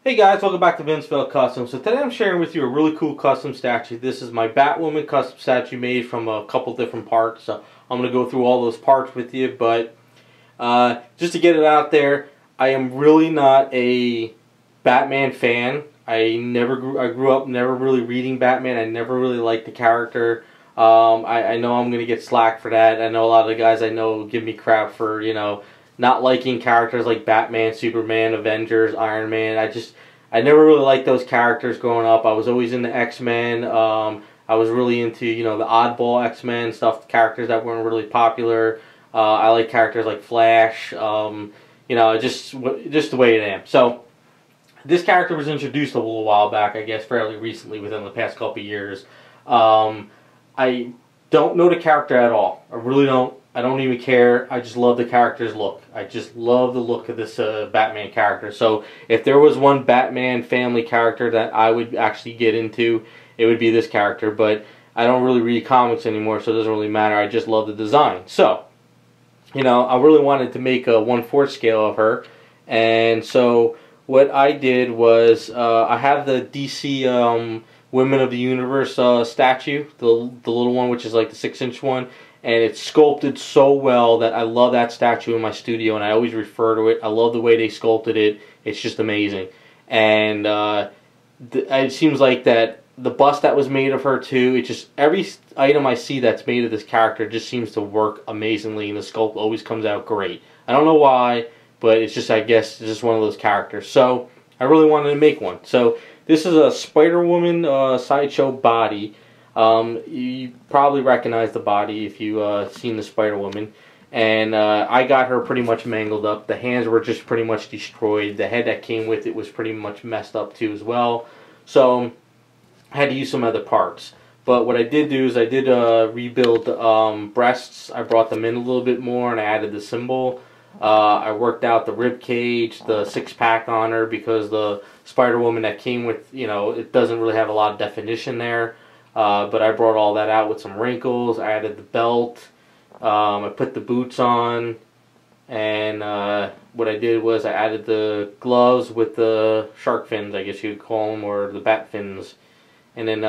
Hey guys, welcome back to Vince-Vell Custom. So today I'm sharing with you a really cool custom statue. This is my Batwoman custom statue made from a couple different parts. So I'm going to go through all those parts with you, but just to get it out there, I am really not a Batman fan. I grew up never really reading Batman. I never really liked the character. I know I'm going to get slack for that. I know a lot of the guys I know give me crap for, not liking characters like Batman, Superman, Avengers, Iron Man. I never really liked those characters growing up. I was always into X-Men. I was really into, the oddball X-Men stuff, characters that weren't really popular. I like characters like Flash. Just the way I am. So this character was introduced a little while back, I guess, fairly recently, within the past couple of years. I don't know the character at all. I really don't. I don't even care. I just love the character's look. I just love the look of this Batman character. So if there was one Batman family character that I would actually get into, it would be this character. But I don't really read comics anymore, so it doesn't really matter. I just love the design. So, I really wanted to make a 1/4 scale of her. And so what I did was I have the DC Women of the Universe statue, the little one, which is like the 6-inch one. And it's sculpted so well that I love that statue in my studio, and I always refer to it. I love the way they sculpted it. It's just amazing. And it seems like that the bust that was made of her too, it just, every item I see that's made of this character just seems to work amazingly, and the sculpt always comes out great. I don't know why, but it's just, I guess, it's just one of those characters. So I really wanted to make one. So this is a Spiderwoman sideshow body. You probably recognize the body if you've seen the Spider-Woman. And I got her pretty much mangled up. The hands were just pretty much destroyed. The head that came with it was pretty much messed up too as well. So I had to use some other parts. But what I did do is I did rebuild breasts. I brought them in a little bit more and I added the symbol. I worked out the rib cage, the 6-pack on her, because the Spider-Woman that came with, it doesn't really have a lot of definition there. But I brought all that out with some wrinkles. I added the belt. I put the boots on. And what I did was I added the gloves with the shark fins, I guess you would call them, or the bat fins. And then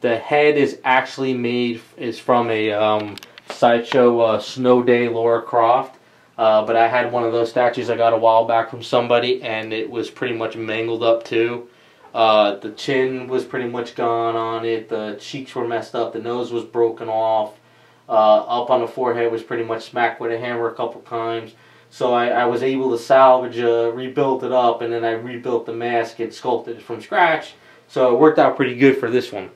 the head is actually from a sideshow Snow Day Laura Croft. But I had one of those statues I got a while back from somebody, and it was pretty much mangled up too. The chin was pretty much gone on it. The cheeks were messed up. The nose was broken off. Up on the forehead was pretty much smacked with a hammer a couple times. So I was able to salvage, rebuild it up, and then I rebuilt the mask and sculpted it from scratch. So it worked out pretty good for this one.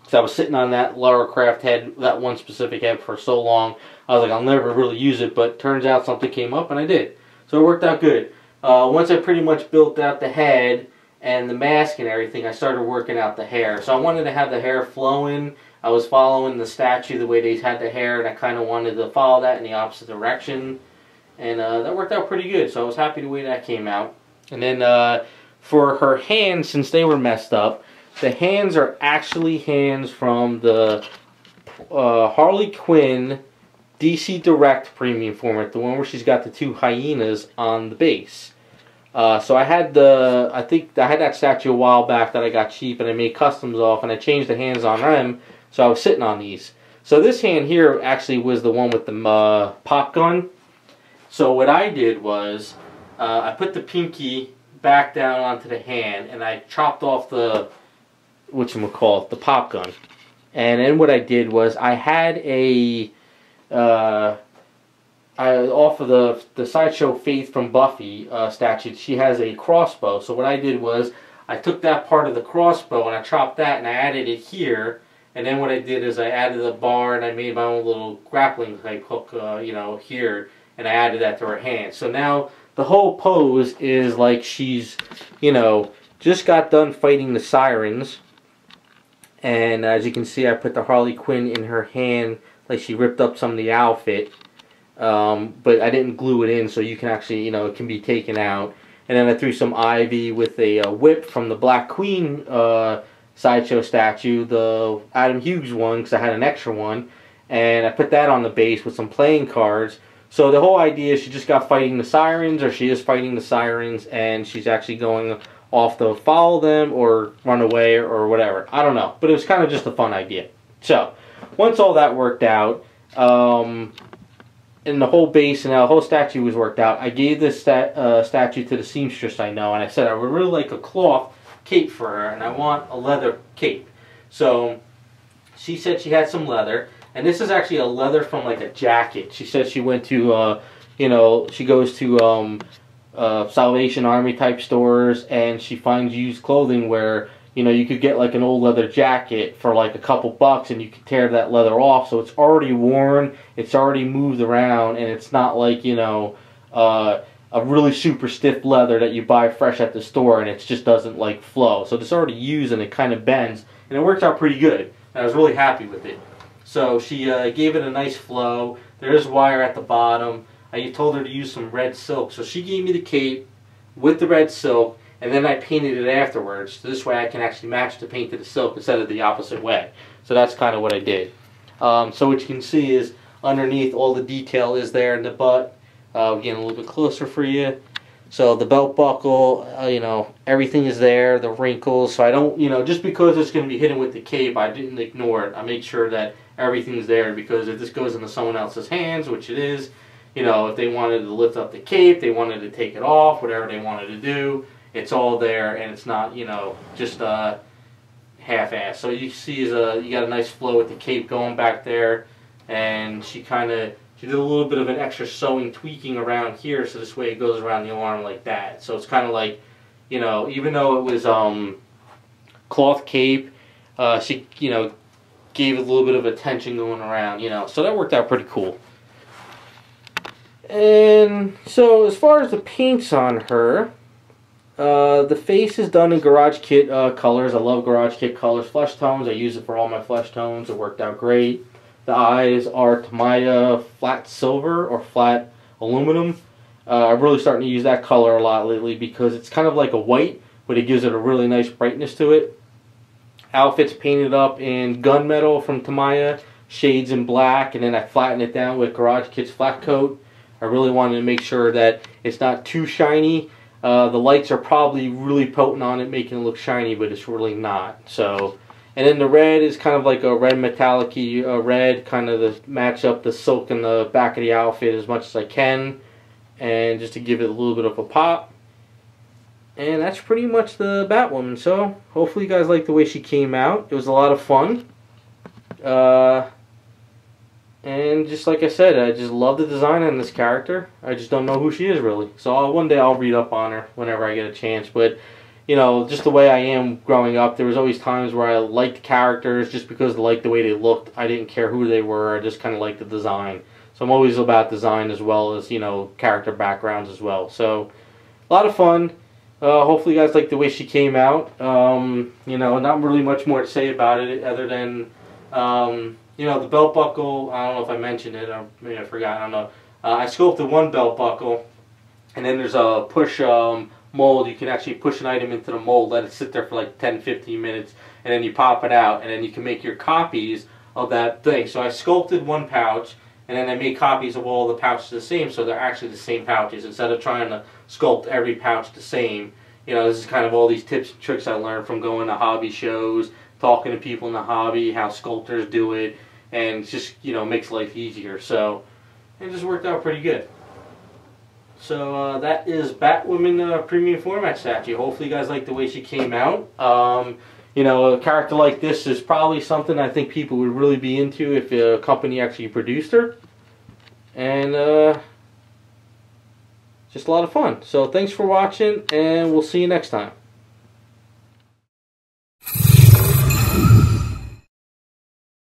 So I was sitting on that Lara Croft head, that one specific head, for so long. I was like, I'll never really use it, but turns out something came up and I did. So it worked out good. Once I pretty much built out the head and the mask and everything, I started working out the hair. So I wanted to have the hair flowing. I was following the statue the way they had the hair, and I kind of wanted to follow that in the opposite direction. And that worked out pretty good, so I was happy the way that came out. And then for her hands, since they were messed up, the hands are actually hands from the Harley Quinn DC Direct Premium format, the one where she's got the 2 hyenas on the base. So I had that statue a while back that I got cheap, and I made customs off, and I changed the hands on them, so I was sitting on these. So this hand here actually was the one with the pop gun. So what I did was I put the pinky back down onto the hand, and I chopped off the the pop gun. And then what I did was I had a off of the Sideshow Faith from Buffy statue, she has a crossbow. So what I did was I took that part of the crossbow and I chopped that and I added it here. And then what I did is I added a bar and I made my own little grappling type hook, here, and I added that to her hand. So now the whole pose is like she's, just got done fighting the sirens. And as you can see, I put the Harley Quinn in her hand, like she ripped up some of the outfit. But I didn't glue it in, so you can actually, it can be taken out. And then I threw some ivy with a whip from the Black Queen sideshow statue, the Adam Hughes one, because I had an extra one. And I put that on the base with some playing cards. So the whole idea is she just got fighting the sirens, or she is fighting the sirens, and she's actually going off to follow them or run away or whatever. I don't know, but it was kind of just a fun idea. So once all that worked out, and the whole base and the whole statue was worked out, I gave this statue to the seamstress I know, and I said I would really like a cloth cape for her, and I want a leather cape. So she said she had some leather, and this is actually a leather from like a jacket. She said she went to, you know, she goes to Salvation Army type stores, and she finds used clothing where, you know, you could get like an old leather jacket for like a couple bucks, and you can tear that leather off, so it's already worn, it's already moved around, and it's not like, you know, a really super stiff leather that you buy fresh at the store and it just doesn't like flow. So it's already used and it kind of bends, and it works out pretty good. I was really happy with it. So she gave it a nice flow. There is wire at the bottom. I told her to use some red silk, so she gave me the cape with the red silk, and then I painted it afterwards. So this way I can actually match the paint to the silk instead of the opposite way. So that's kind of what I did. So what you can see is underneath all the detail is there in the butt. Getting a little bit closer for you. So the belt buckle, you know, everything is there, the wrinkles. So I don't, you know, just because it's going to be hidden with the cape, I didn't ignore it. I made sure that everything's there, because if this goes into someone else's hands, which it is, you know, if they wanted to lift up the cape, they wanted to take it off, whatever they wanted to do, it's all there, and it's not, you know, just half-assed. So you see is you got a nice flow with the cape going back there, and she did a little bit of an extra sewing tweaking around here, so this way it goes around the arm like that. So it's kind of like, you know, even though it was cloth cape, she, you know, gave it a little bit of a tension going around, you know. So that worked out pretty cool. And so as far as the paints on her, the face is done in Garage Kit colors. I love Garage Kit colors, flesh tones. I use it for all my flesh tones. It worked out great. The eyes are Tamiya flat silver or flat aluminum. I'm really starting to use that color a lot lately because it's kind of like a white, but it gives it a really nice brightness to it. Outfit's painted up in gunmetal from Tamiya, shades in black, and then I flatten it down with Garage Kit's flat coat. I really wanted to make sure that it's not too shiny. The lights are probably really potent on it, making it look shiny, but it's really not. So. And then the red is kind of like a red metallic-y red, kind of to match up the silk in the back of the outfit as much as I can, and just to give it a little bit of a pop. And that's pretty much the Batwoman. So hopefully you guys like the way she came out. It was a lot of fun. And just like I said, I just love the design on this character. I just don't know who she is really. So one day I'll read up on her whenever I get a chance. But you know, just the way I am growing up, there was always times where I liked characters just because I liked the way they looked. I didn't care who they were. I just kind of liked the design. So I'm always about design as well as, you know, character backgrounds as well. So a lot of fun. Hopefully you guys like the way she came out. You know, not really much more to say about it other than, you know, the belt buckle. I don't know if I mentioned it, or maybe I forgot. I don't know. I sculpted one belt buckle, and then there's a push mold. You can actually push an item into the mold, let it sit there for like 10-15 minutes, and then you pop it out, and then you can make your copies of that thing. So I sculpted one pouch, and then I made copies of all the pouches the same, so they're actually the same pouches instead of trying to sculpt every pouch the same. You know, this is kind of all these tips and tricks I learned from going to hobby shows, talking to people in the hobby, how sculptors do it, and it's just, you know, makes life easier. So it just worked out pretty good. So that is Batwoman Premium Format Statue. Hopefully you guys like the way she came out. You know, a character like this is probably something I think people would really be into if a company actually produced her. And just a lot of fun. So thanks for watching, and we'll see you next time.